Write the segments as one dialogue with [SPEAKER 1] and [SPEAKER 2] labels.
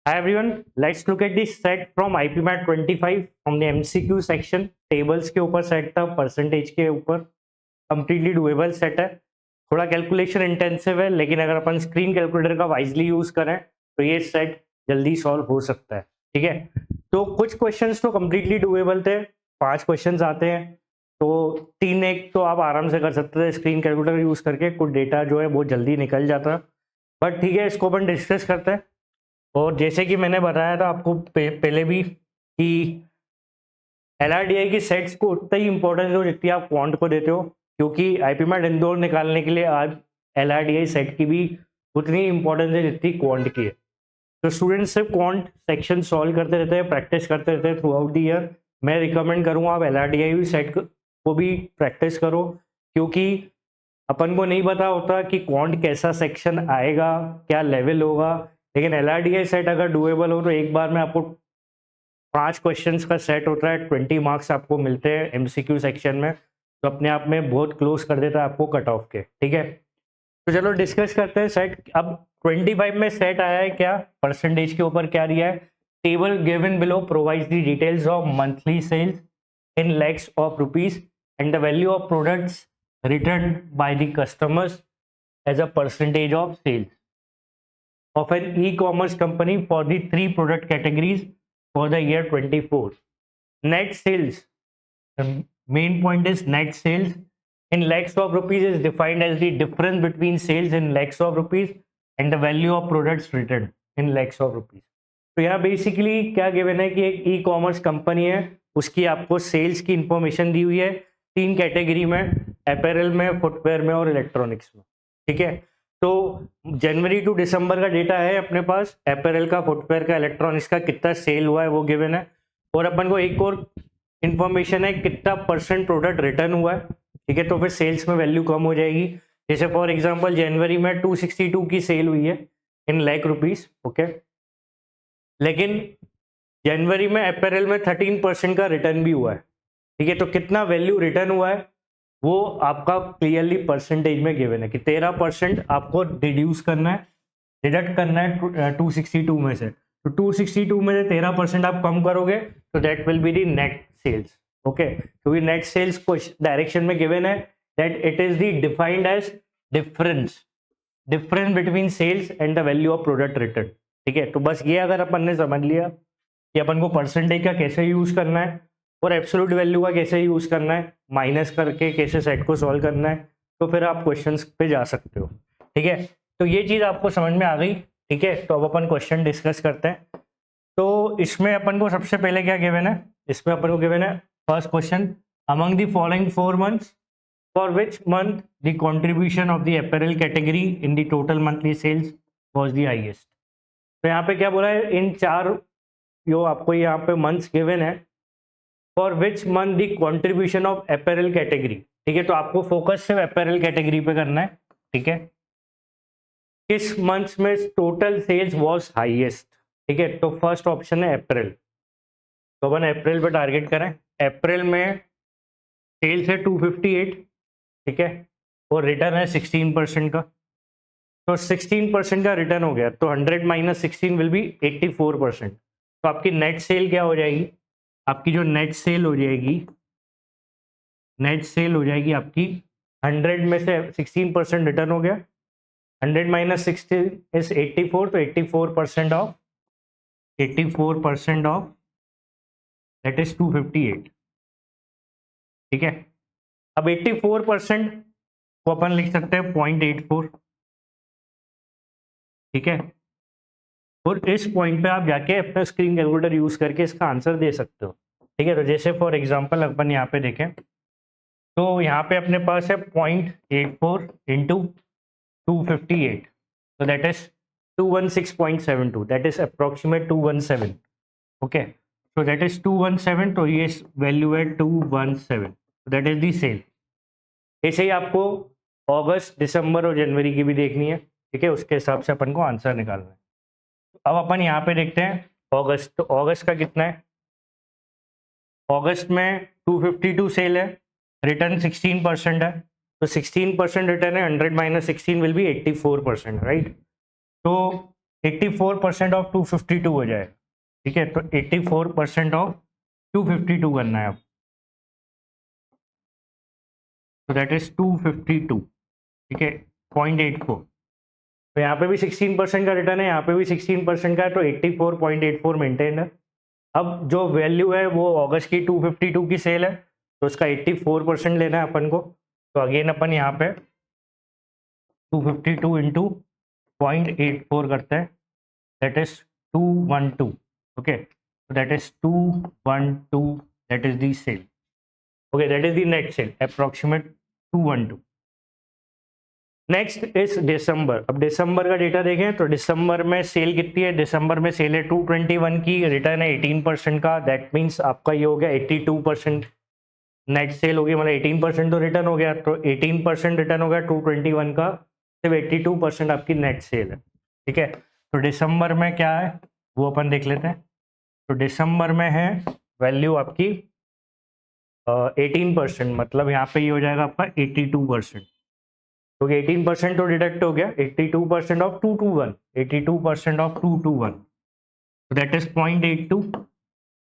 [SPEAKER 1] Hi everyone, let's look at this set from IPMAT 25 from the MCQ section. Tables के ऊपर set था, percentage के ऊपर completely doable set है. थोड़ा कैलकुलेशन इंटेंसिव है, लेकिन अगर अपन स्क्रीन कैलकुलेटर का वाइजली यूज करें तो ये सेट जल्दी सॉल्व हो सकता है. ठीक है, तो कुछ क्वेश्चंस तो कंप्लीटली डुएबल थे. 5 क्वेश्चंस आते हैं, तो 3 एक तो आप आराम से कर सकते थे स्क्रीन कैलकुलेटर यूज करके. कुछ डेटा जो है बहुत जल्दी निकल जाता, बट ठीक है, इसको अपन डिस्कस करते हैं. और जैसे कि मैंने बताया था आपको पहले भी कि LRDI की सेट्स को उतना ही इंपॉर्टेंस दो जितनी आप क्वांट को देते हो, क्योंकि आईपीमैट इंदौर निकालने के लिए आज LRDI सेट की भी उतनी इंपॉर्टेंस है जितनी क्वांट की है. तो स्टूडेंट्स सिर्फ क्वांट सेक्शन सॉल्व करते रहते हैं, प्रैक्टिस करते रहते हैं थ्रू आउट द ईयर. मैं रिकमेंड करूँगा आप LRDI सेट को भी प्रैक्टिस करो, क्योंकि अपन को नहीं पता होता कि क्वांट कैसा सेक्शन आएगा, क्या लेवल होगा. लेकिन LRDI सेट अगर डुएबल हो तो एक बार में आपको 5 क्वेश्चंस का सेट होता है, 20 मार्क्स आपको मिलते हैं MCQ सेक्शन में. तो अपने आप में बहुत क्लोज कर देता है आपको कट ऑफ के. ठीक है, तो चलो डिस्कस करते हैं सेट. अब 25 में सेट आया है क्या, परसेंटेज के ऊपर क्या दिया है. Table given below provides the details of monthly sales in lakhs of rupees and the value of products return by the customers as a percentage of sales of an e-commerce company for the 3 product categories for the year 24. Net sales, the main point is net sales in lakhs of rupees is defined as the difference between sales in lakhs of rupees and the value of products returned in lakhs of rupees. तो यहाँ basically क्या given है कि एक e commerce company है, उसकी आपको sales की इंफॉर्मेशन दी हुई है 3 कैटेगरी में, अपैरल में, फुटवेयर में और इलेक्ट्रॉनिक्स में. ठीक है, तो जनवरी टू दिसंबर का डेटा है अपने पास, अपैरल का, फुटवेयर का, इलेक्ट्रॉनिक्स का कितना सेल हुआ है वो गिवन है. और अपन को एक और इंफॉर्मेशन है कितना % प्रोडक्ट रिटर्न हुआ है. ठीक है, तो फिर सेल्स में वैल्यू कम हो जाएगी. जैसे फॉर एग्जांपल जनवरी में 262 की सेल हुई है इन लाख रुपीस. ओके, लेकिन जनवरी में अपैरल में 13% का रिटर्न भी हुआ है. ठीक है, तो कितना वैल्यू रिटर्न हुआ है वो आपका क्लियरली परसेंटेज में गिवन है कि 13% आपको डिड्यूस करना है, डिडक्ट करना है 262 में से. तो 262 में से 13% आप कम करोगे तो that will be the net sales. Okay, क्योंकि नेट सेल्स को डायरेक्शन में गिवन है that it is the defined as difference between sales and the value of product return. ठीक है, तो बस ये अगर अपन ने समझ लिया कि अपन को परसेंटेज का कैसे यूज करना है और एब्सोल्यूट वैल्यू का कैसे यूज करना है, माइनस करके कैसे सेट को सॉल्व करना है, तो फिर आप क्वेश्चंस पे जा सकते हो. ठीक है, तो ये चीज आपको समझ में आ गई. ठीक है, तो अब अपन क्वेश्चन डिस्कस करते हैं. तो इसमें अपन को सबसे पहले क्या गिवन है, इसमें अपन को गिवन है first question, among the following 4 months for which month the contribution of the apparel category in the total monthly sales was the highest. तो यहाँ पे क्या बोला है, इन 4 जो आपको यहाँ पे मंथ्स गिवन है, for which month the contribution of apparel category. ठीक है, तो आपको फोकस सिर्फ अपैरल कैटेगरी पे करना है. ठीक है, किस मंथ्स में टोटल सेल्स वाज हाईएस्ट. ठीक है, तो फर्स्ट ऑप्शन है अप्रैल. तो अपन अप्रैल पे टारगेट करें. अप्रैल में सेल्स है 258. ठीक है, और रिटर्न है 16% का. तो 16% का रिटर्न हो गया, तो 100 माइनस 16 विल बी 84%. तो आपकी नेट सेल क्या हो जाएगी, आपकी जो नेट सेल हो जाएगी, नेट सेल हो जाएगी आपकी 100 में से 16% रिटर्न हो गया, 100 माइनस 16 इज 84. तो 84% ऑफ दैट इज 258. ठीक है, अब 84% को अपन लिख सकते हैं 0.84. ठीक है, और इस पॉइंट पे आप जाके अपना स्क्रीन कैलकुलेटर यूज करके इसका आंसर दे सकते हो. ठीक है, तो जैसे फॉर एग्जांपल अपन यहाँ पे देखें तो यहाँ पे अपने पास है 0.84 into 258. so that is 216.72, that is approximate 217. okay, so that is 217. तो ये वैल्यू है 217. so that is the sale. ऐसे ही आपको अगस्त, दिसंबर और जनवरी की भी देखनी है. ठीक है, उसके हिसाब से अपन को आंसर निकालना है. अब अपन यहाँ पे देखते हैं अगस्त. तो अगस्त का कितना है, अगस्त में 252 सेल है, रिटर्न 16% है. तो 16% रिटर्न है, 100 माइनस 16 विल बी 84%. राइट, तो 84% ऑफ 252 हो जाएगा, ठीक है। तो 84% ऑफ 252 करना है अब, तो दैट इज 252, ठीक है, 0.84। तो यहाँ पे भी 16% का रिटर्न है, यहाँ पे भी 16% का है, तो 84.84 मेंटेन है। अब जो वैल्यू है वो अगस्त की 252 की सेल है, तो उसका 84% लेना है अपन को। तो अगेन अपन यहाँ पे 252 इंटू 0.84 करते हैं, that is 212, okay, that is 212, that is the sale, okay, that is the net sale approximate 212। Next is December. अब दिसंबर का डेटा देखें तो दिसंबर में सेल कितनी है, दिसंबर में सेल है 221 की, रिटर्न है 18% का, दैट मीन्स आपका ये हो गया 82% नेट सेल हो गई, मतलब 18% तो रिटर्न हो गया, तो 18% रिटर्न हो गया 221 का, सिर्फ 82% आपकी नेट सेल है, ठीक है। तो दिसंबर में क्या है वो अपन देख लेते हैं। तो दिसंबर में है वैल्यू आपकी 18%, मतलब यहाँ पे ये हो जाएगा आपका 82%, क्योंकि 18% तो डिडक्ट हो गया, 82% ऑफ 221, 82% ऑफ 221, तो that is 0.82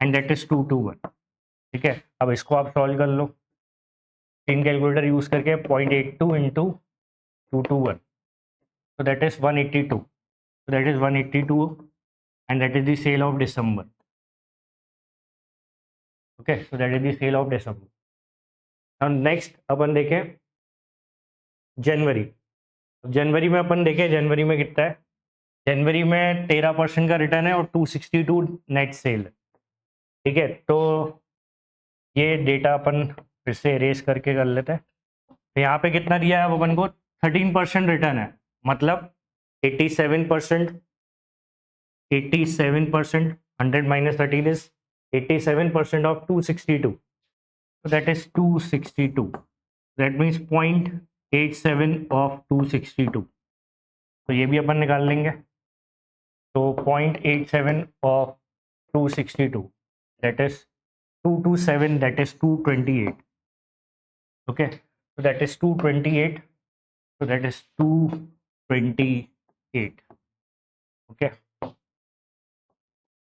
[SPEAKER 1] and that is 221, ठीक है। अब इसको आप सॉल्व कर लो इन कैलकुलेटर यूज करके, 0.82 into 221, so that is 182, so that is 182 and that is the sale of December, okay, so that is the sale of December। now next अपन देखें जनवरी। जनवरी में अपन देखें जनवरी में कितना है, जनवरी में 13% का रिटर्न है और 262 नेट सेल है, ठीक है। तो ये डेटा अपन फिर से इरेज करके कर लेते हैं। तो यहाँ पे कितना दिया है अब अपन को, 13% रिटर्न है, मतलब 87%, 87%, 100 minus 13 is 87% of 262, so that is 262, that means 0.87 of 262, तो ये भी अपन निकाल लेंगे। तो 0.87 of 262, that is 227, that is 228, okay, so that is 228, so that is 228, okay।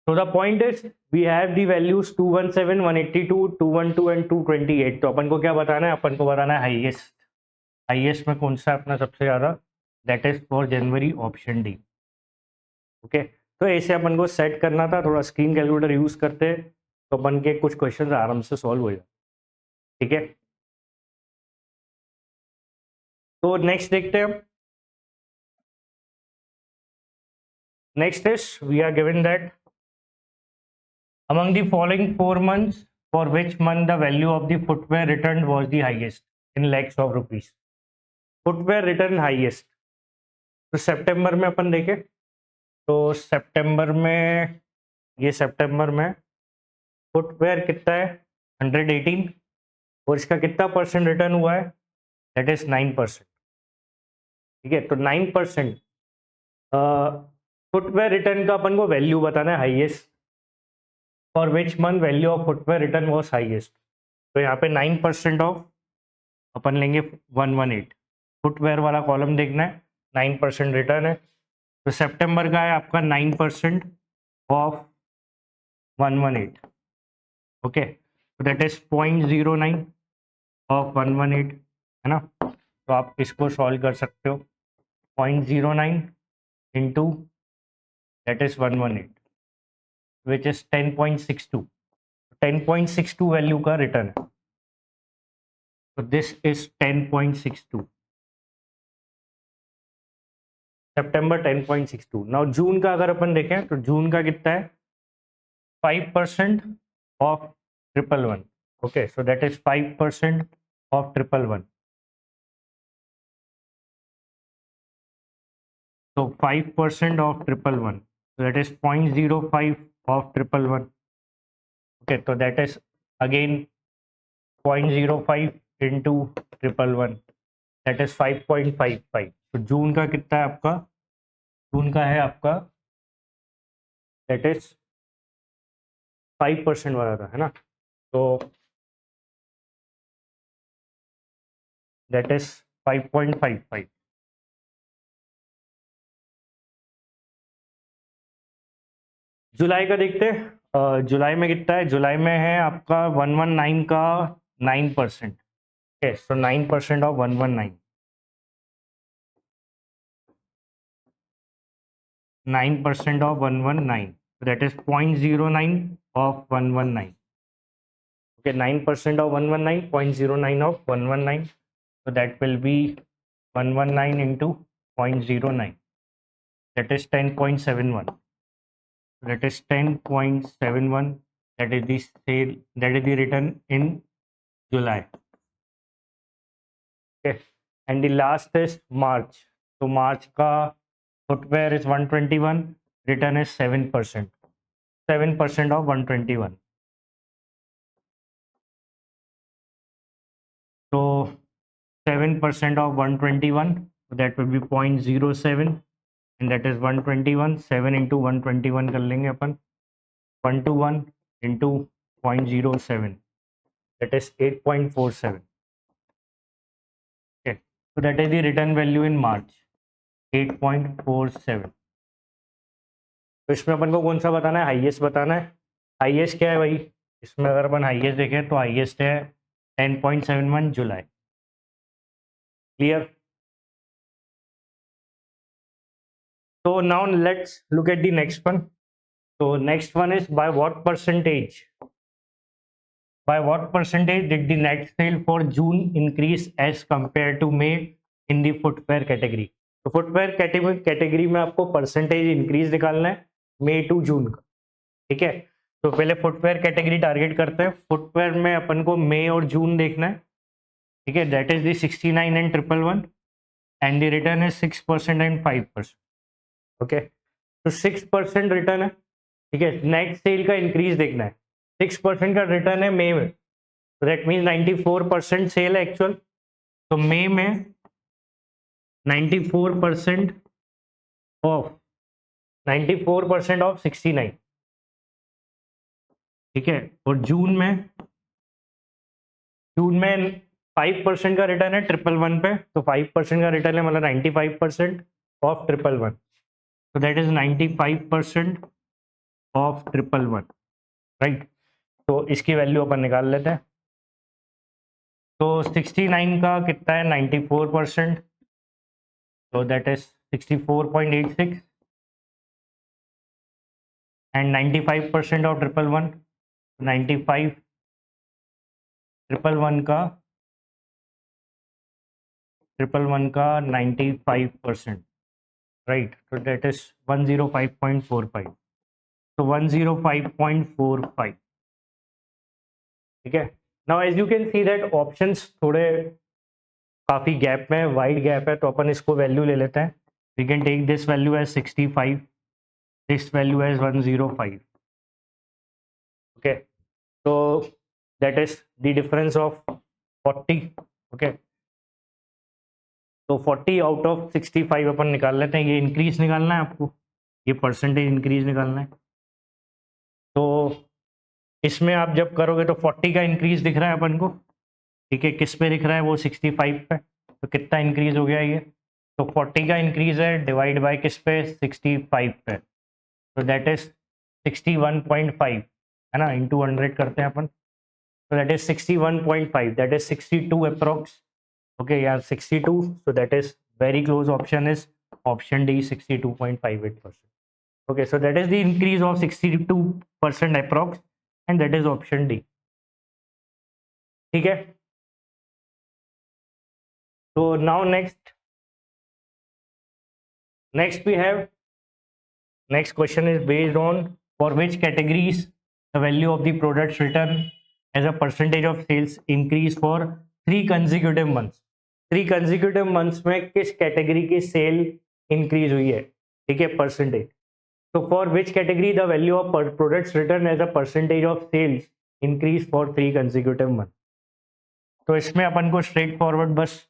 [SPEAKER 1] So the point is we have the values 217, 182, 212 and 228। तो अपन को क्या बताना है, अपन को बताना है हाईएस्ट, हाईएस्ट में कौन सा अपना सबसे ज्यादा, that is for January option D, okay. तो ऐसे अपन को सेट करना था, थोड़ा स्क्रीन कैलकुलेटर यूज करते तो अपन के कुछ क्वेश्चन आराम से सॉल्व हो जाए, ठीक है। तो नेक्स्ट देखते हैं, next is we are given that among the following 4 months, for which month the value of the footwear returned was the highest in lakhs of rupees। Footwear return highest, तो सितंबर में अपन देखें तो सितंबर में, ये सितंबर में फुटवेयर कितना है 118, और इसका कितना परसेंट रिटर्न हुआ है, दैट इज 9%, ठीक है। तो 9% फुटवेयर रिटर्न का अपन को वैल्यू बताना है highest, for which month value of footwear return was highest. तो यहाँ पे 9% ऑफ अपन लेंगे 118, फुटवेयर वाला कॉलम देखना है, 9% रिटर्न है, तो सितंबर का है आपका 9% ऑफ 118, ओके, तो दैट इज 0.09 ऑफ 118, है ना। तो आप इसको सॉल्व कर सकते हो, 0.09 into that is 118 which is 10.62, 10.62 value का रिटर्न है, तो दिस इज 10.62, सितंबर 10.62। नाउ जून का अगर अपन देखें तो जून का कितना है 5% of 111, okay, so that is 5% of 111, so 5% of 111, so that is 0.05 of 111, okay, so that is again 0.05 into 111, that is 5.55। तो जून का कितना है आपका, जून का है आपका that is 5% वाला था, है ना, तो that is 5.55, जुलाई का देखते हैं। जुलाई में कितना है, जुलाई में है आपका 119 का 9%। Okay, so 9% of 119, 9% of 119, that is 0.09 of 119. Okay, 9% of 119, 0.09 of 119, so that will be 119 into 0.09, that is 10.71, that is 10.71, that is the sale, that is the return in July. Okay, and the last is March. So March ka footwear is 121, return is 7%, 7% of 121. So 7% of 121, so that will be 0.07, and that is 121. 7 into 121 कर लेंगे अपन, 121 into 0.07, that is 8.47. Okay, so that is the return value in March, 8.47. तो इसमें अपन को कौन सा बताना है, हाईएस्ट बताना है। हाईएस्ट क्या है भाई, इसमें अगर अपन हाईएस्ट देखें तो हाईएस्ट है 10.71 जुलाई। Clear? So now let's look at the next one. So next one is by what percentage did the net sale for June increase as compared to May in the footwear category? तो footwear category में आपको percentage increase निकालना है मई to June का। ठीक है, तो पहले फुटवेयर कैटेगरी टारगेट करते हैं। फुटवेयर में अपन को मई और जून देखना है। ठीक है, that is the 69 and 111 and the return है 6% एंड 5%। ओके, तो 6% रिटर्न है। ठीक है, नेट सेल का इंक्रीज देखना है। 6% का रिटर्न है मई में, तो दैट मीन्स 94% सेल है एक्चुअल। तो मई में 94% ऑफ 94% ऑफ 69। ठीक है, और जून में 5% का रिटर्न है 111 पे, तो 5% का रिटर्न है मतलब 95% ऑफ 111, तो दैट इज 95% ऑफ 111, राइट। तो इसकी वैल्यू अपन निकाल लेते हैं। तो 69 का कितना है, 94%, तो दैट इज 64.86, एंड 95% ऑफ 111, 95 111 का 95%, राइट, तो दैट इज 105.45, तो 105.45। ठीक है, now as you can see that options थोड़े काफ़ी गैप में, वाइड गैप है, तो अपन इसको वैल्यू ले लेते हैं। We can take this value as 65, this value as 105। Okay, तो that is the difference of 40। Okay, तो 40 आउट ऑफ 65 अपन निकाल लेते हैं। ये इंक्रीज निकालना है आपको, ये परसेंटेज इंक्रीज निकालना है। तो इसमें आप जब करोगे तो 40 का इंक्रीज दिख रहा है अपन को। ठीक है, किस पे दिख रहा है, वो 65 पे, तो कितना इंक्रीज हो गया ये, तो 40 का इंक्रीज है डिवाइड बाय किस पे, 65 पे, तो दैट इज 61.5 है ना, इंटू 100 करते हैं अपन, तो that is 61.5, that is 62 approx. Okay यार, 62, so that is very close option is option D, 62.58%. Okay, so that is the increase of 62% approx, and that is option D. ठीक है, so now next we have, next question is based on for which categories the value of the products return as a percentage of sales increase for 3 consecutive months। 3 consecutive months में किस category की cell increase हुई है, ठीक है, percentage. तो for which category the value of products return as a percentage of sales increase for 3 consecutive month. तो इसमें अपन को स्ट्रेट फॉरवर्ड बस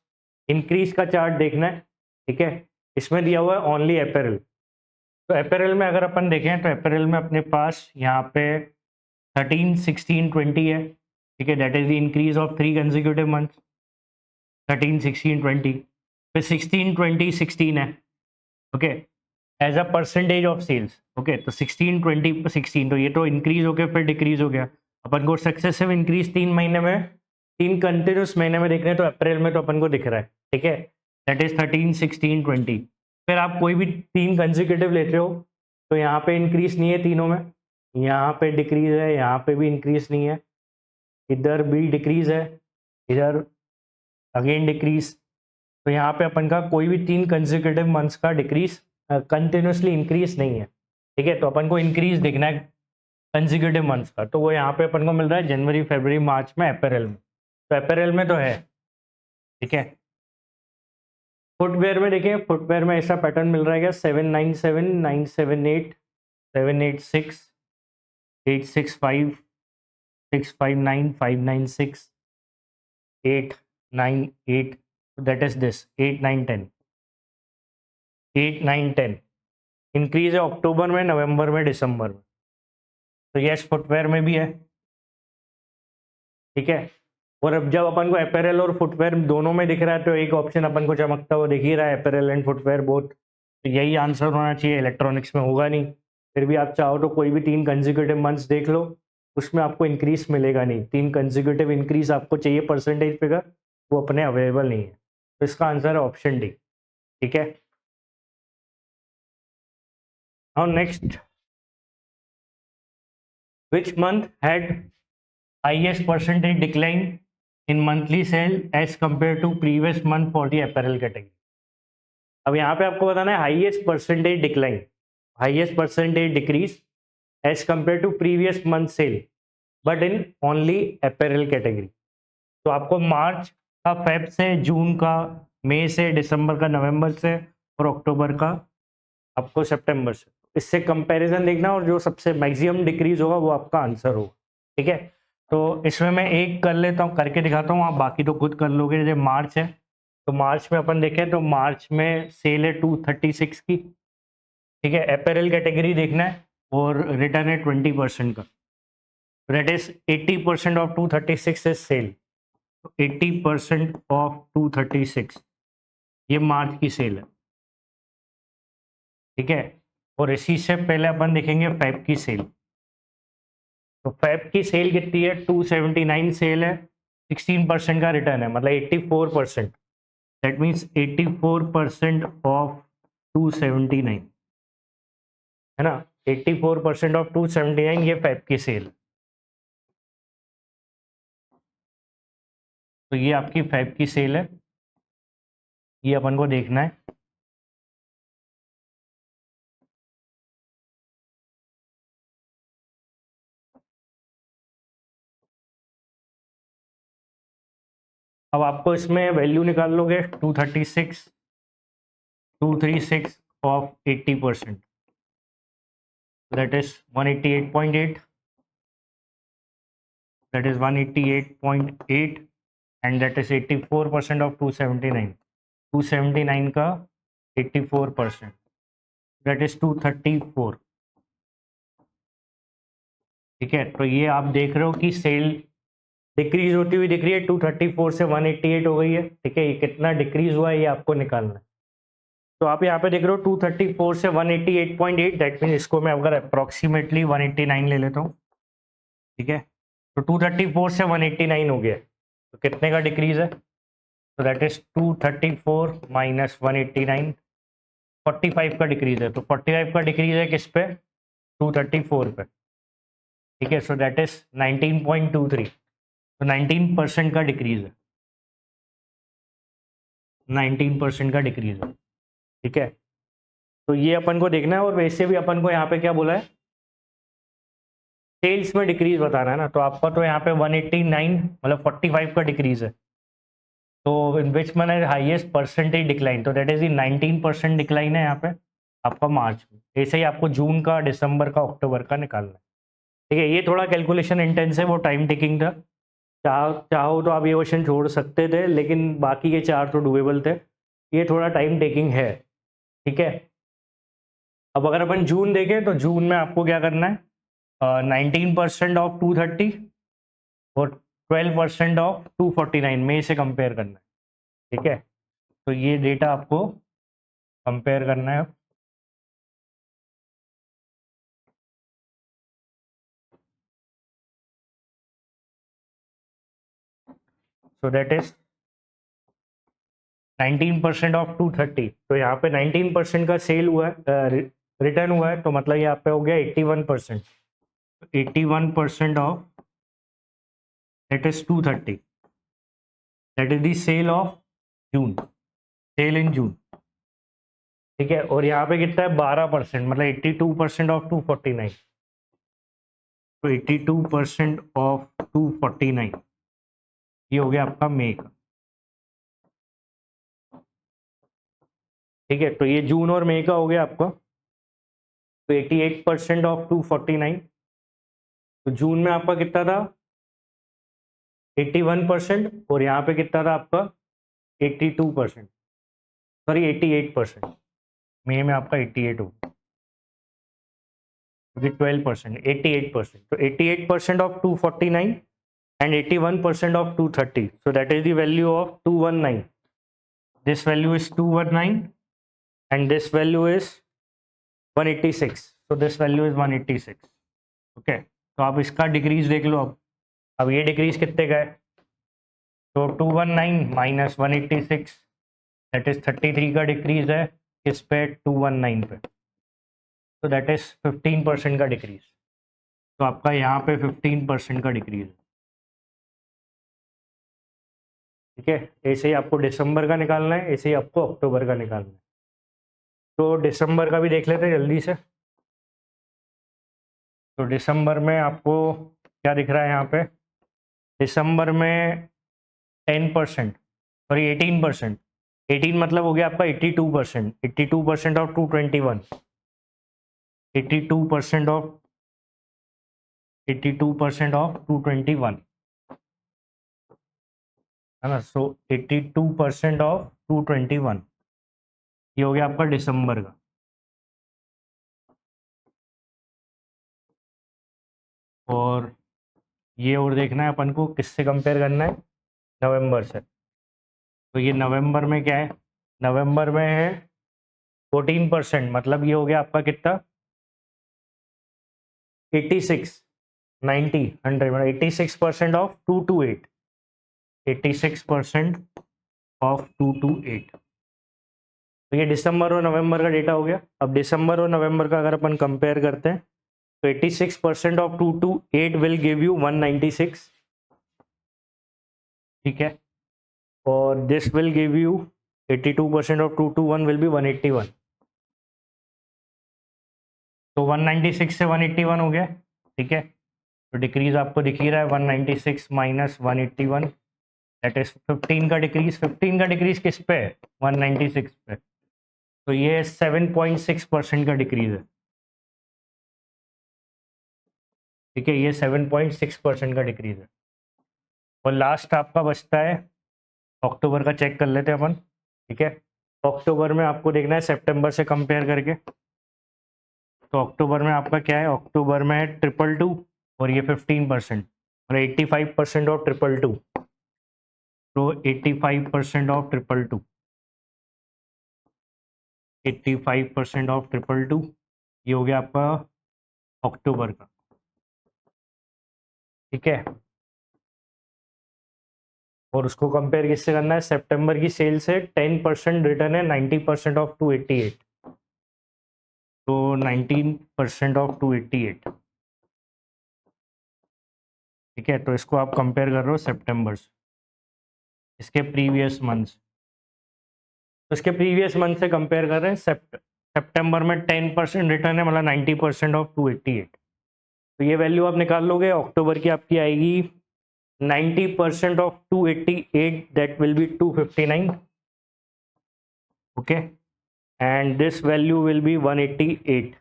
[SPEAKER 1] इंक्रीज का चार्ट देखना है। ठीक है, इसमें दिया हुआ है ओनली अपैरल। तो अपैरल में अगर अपन देखें तो अपैरल में अपने पास यहाँ पे 13, 16, 20 है। ठीक है, that is the increase of 3 consecutive month, 13, 16, 20। फिर 16, 20, 16 है। Okay, as a percentage of sales. Okay, तो 16, 20, 16, तो ये तो इंक्रीज हो गया फिर डिक्रीज हो गया। अपन को सक्सेसिव इंक्रीज 3 महीने में, 3 कंटिन्यूस महीने में देख रहे हैं, तो अप्रैल में तो अपन को दिख रहा है, ठीक है, दैट इज 13, 16, 20। फिर आप कोई भी 3 कंजिक्यूटिव लेते हो तो यहाँ पे इंक्रीज नहीं है तीनों में, यहाँ पे डिक्रीज है, यहाँ पे भी इंक्रीज नहीं है, इधर भी डिक्रीज है, इधर अगेन डिक्रीज। तो यहाँ पे अपन का कोई भी 3 कंजिक्यूटिव मंथ्स का डिक्रीज कंटिन्यूसली इंक्रीज नहीं है, ठीक है। तो अपन को इंक्रीज देखना है कंजिक्यूटिव मंथ्स का, तो वो यहाँ पे अपन को मिल रहा है जनवरी, फरवरी, मार्च में, अप्रैल में। तो अप्रैल में तो है, ठीक है। फुटवेयर में देखिए, फुटवेयर में ऐसा पैटर्न मिल रहा है क्या, 797, 978, 786, 865, 659, 596, 898, दैट इज दिस 8, 9, 10, 8, 9, 10 इंक्रीज है अक्टूबर में, नवंबर में, दिसंबर में। तो यस, फुटवेयर में भी है, ठीक है। और अब जब अपन को अपैरल और फुटवेयर दोनों में दिख रहा है तो एक ऑप्शन अपन को चमकता हुआ दिख ही रहा है, अपैरल एंड फुटवेयर बोथ। तो यही आंसर होना चाहिए, इलेक्ट्रॉनिक्स में होगा नहीं। फिर भी आप चाहो तो कोई भी 3 कंजिक्यूटिव मंथ्स देख लो, उसमें आपको इंक्रीज मिलेगा नहीं। 3 कंजिक्यूटिव इंक्रीज आपको चाहिए परसेंटेज फिगर, वो अपने अवेलेबल नहीं है। तो इसका आंसर है ऑप्शन डी, ठीक है। Now next, which month had highest percentage decline in monthly sale as compared to previous month for the apparel category। अब यहाँ पे आपको बताना है highest percentage decline, highest percentage decrease as compare to previous month sale, but in only apparel category. तो आपको मार्च का, Feb से, जून का, मई से, दिसंबर का, नवंबर से, और अक्टूबर का आपको सितंबर से, इससे कंपैरिजन देखना, और जो सबसे मैक्सिमम डिक्रीज होगा वो आपका आंसर होगा, ठीक है। तो इसमें मैं एक कर लेता हूँ, करके दिखाता हूँ, आप बाकी तो खुद कर लोगे। जैसे मार्च है, तो मार्च में अपन देखें तो मार्च में सेल है 236 की, ठीक है। अपैरल कैटेगरी देखना है और रिटर्न है 20% का, that is 80% of 236 is sale. 80% of 236 ये मार्च की सेल है, ठीक है। और इसी से पहले अपन देखेंगे फेब की सेल। तो फेब की सेल कितनी है, 279 सेल है, 16% का रिटर्न है, मतलब 84%। दैट मीन्स 84% ऑफ 279, है ना। 84% ऑफ 279 ये फेब की सेल। तो ये आपकी फेब की सेल है, ये अपन को देखना है। अब आपको इसमें वैल्यू निकाल लोगे, 236, 236 of 80%, that is 188.8, that is 188.8, and that is 84% of 279, 279 का 84%, that is 234, ठीक है। तो ये आप देख रहे हो कि सेल डिक्रीज होती हुई दिख रही है, 234 से 188 हो गई है, ठीक है। ये कितना डिक्रीज हुआ है ये आपको निकालना है। तो आप यहाँ पे देख रहे हो 234 से 188.8, दैट मीन इसको मैं अगर अप्रोक्सीमेटली 189 ले लेता हूँ, ठीक है। तो 234 से 189 हो गया, तो कितने का डिक्रीज है, तो दैट इज 234 माइनस 189, 45 का डिक्रीज है। तो 45 का डिक्रीज है किस पे, 234 पे, ठीक है। सो दैट इज 19.23, तो 19% का डिक्रीज है, 19% का डिक्रीज है, ठीक है। तो ये अपन को देखना है। और वैसे भी अपन को यहाँ पे क्या बोला है, सेल्स में डिक्रीज बताना है ना। तो आपका तो यहाँ पे 189 मतलब 45 का डिक्रीज है, तो इन विच मन है हाईएस्ट परसेंटेज डिक्लाइन, तो दैट इज 19% डिक्लाइन है यहाँ पे आपका मार्च में। ऐसे ही आपको जून का, दिसंबर का, अक्टूबर का निकालना है, ठीक है। ये थोड़ा कैलकुलेशन इंटेंसिव वो टाइम टेकिंग था। चाहो तो आप ये क्वेश्चन छोड़ सकते थे, लेकिन बाकी के 4 तो डुएबल थे, ये थोड़ा टाइम टेकिंग है, ठीक है। अब अगर अपन जून देखें तो जून में आपको क्या करना है, 19% ऑफ 230 और 12% ऑफ 249 में इसे कंपेयर करना है, ठीक है। तो ये डेटा आपको कंपेयर करना है। So that is 19% of 230। तो यहाँ पे 19% का सेल हुआ है, रिटर्न हुआ है, तो मतलब यहाँ पे हो गया 81%। 81% of that is 230, that is the sale of June, sale in June. ठीक है, और यहाँ पे कितना है 12%, मतलब 82% ऑफ 249। तो 82% ऑफ 249 ये हो गया आपका मई का। ठीक है, तो ये जून और मई का हो गया आपका। तो 88% ऑफ 249, तो जून में आपका कितना था 81%, और यहाँ पे कितना था आपका 82%, सॉरी 88%। मई में आपका 88 हो, 12%, 88%। तो 88% of 249 and 81% of 230, so that is the value of 219. This value is 219 and this value is 186, so this value is 186. okay, तो आप इसका डिक्रीज देख लो। अब ये डिक्रीज कितने का है, तो 219 माइनस 186 दैट इज 33 का डिक्रीज है किस पे, 219 पे, तो दैट इज 15% का डिक्रीज। तो आपका यहाँ पे 15% का डिक्रीज है। ठीक है, ऐसे ही आपको दिसंबर का निकालना है, ऐसे ही आपको अक्टूबर का निकालना है। तो दिसंबर का भी देख लेते हैं जल्दी से। तो दिसंबर में आपको क्या दिख रहा है यहाँ पे, दिसंबर में 10%, सॉरी 18%, 18 मतलब हो गया आपका 82%, 82% ऑफ 221, 82% ऑफ 82% ऑफ 221 है ना। सो 82% ऑफ 221 ये हो गया आपका दिसंबर का। और ये और देखना है अपन को किससे कंपेयर करना है, नवंबर से। तो ये नवंबर में क्या है, नवंबर में है 14%, मतलब ये हो गया आपका कितना 86, 90, 100, मतलब 86% ऑफ 228, 86% ऑफ 228। तो ये दिसंबर और नवंबर का डेटा हो गया। अब दिसंबर और नवंबर का अगर अपन कंपेयर करते हैं तो 86% ऑफ 228 विल गिव यू 196। ठीक है, और this will give you 82% of 221 will be 181। तो 196 से 181 हो गया। ठीक है, तो डिक्रीज आपको दिख ही रहा है, 196 माइनस 181 दैट इज 15 का डिक्रीज। 15 का डिक्रीज किस पे है, 196 पे, तो ये 7.6% का डिक्रीज है। ठीक है, ये 7.6% का डिक्रीज है। और लास्ट आपका बचता है अक्टूबर का, चेक कर लेते हैं अपन। ठीक है, अक्टूबर में आपको देखना है सितंबर से कंपेयर करके। तो अक्टूबर में आपका क्या है, अक्टूबर में है 222 और ये 15% और 85% ऑफ 222, तो 85% ऑफ 222, 85% ऑफ 222 ये हो गया आपका अक्टूबर का। ठीक है, और उसको कंपेयर किससे करना है, सितंबर की सेल से 10% रिटर्न है 90% ऑफ 288, तो 19% ऑफ 288। ठीक है, तो इसको आप कंपेयर कर रहे हो सितंबर से, इसके प्रीवियस मंथ्स, तो इसके प्रीवियस मंथ से कंपेयर कर रहे हैं। सितंबर में 10% रिटर्न है, मतलब 90% ऑफ 288। तो ये वैल्यू आप निकाल लोगे, अक्टूबर की आपकी आएगी 90% of 288 that will B 259। Okay, and this value will be 188।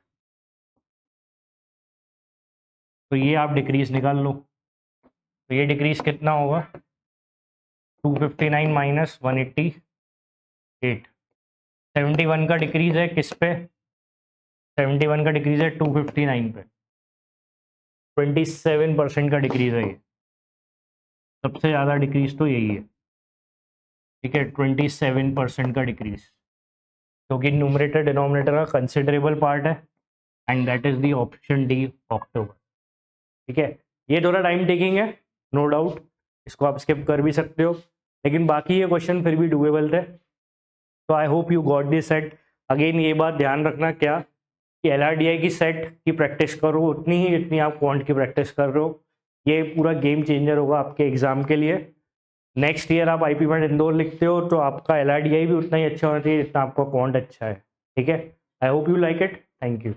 [SPEAKER 1] तो ये आप डिक्रीज निकाल लो। तो ये डिक्रीज कितना होगा, 259 माइनस 188, 71 का डिक्रीज है किस पे, 71 का डिक्रीज है 259 पे, 27% का डिक्रीज है ये, सबसे ज़्यादा डिक्रीज तो यही है। ठीक है, 27% का डिक्रीज, क्योंकि न्यूमरेटर डिनोमिनेटर का कंसिडरेबल पार्ट है, and that is the option D, October. ठीक है, ये थोड़ा टाइम टेकिंग है नो डाउट, इसको आप स्किप कर भी सकते हो, लेकिन बाकी ये क्वेश्चन फिर भी डूएबल थे। तो I hope you got this set. Again ये बात ध्यान रखना क्या कि LRDI की सेट की प्रैक्टिस करो उतनी ही जितनी आप क्वांट की प्रैक्टिस कर रहे हो। ये पूरा गेम चेंजर होगा आपके एग्जाम के लिए। नेक्स्ट ईयर आप IP मैट इंदौर लिखते हो तो आपका LRDI भी उतना ही अच्छा होना चाहिए जितना आपका क्वांट अच्छा है। ठीक है, I hope you like it. Thank you.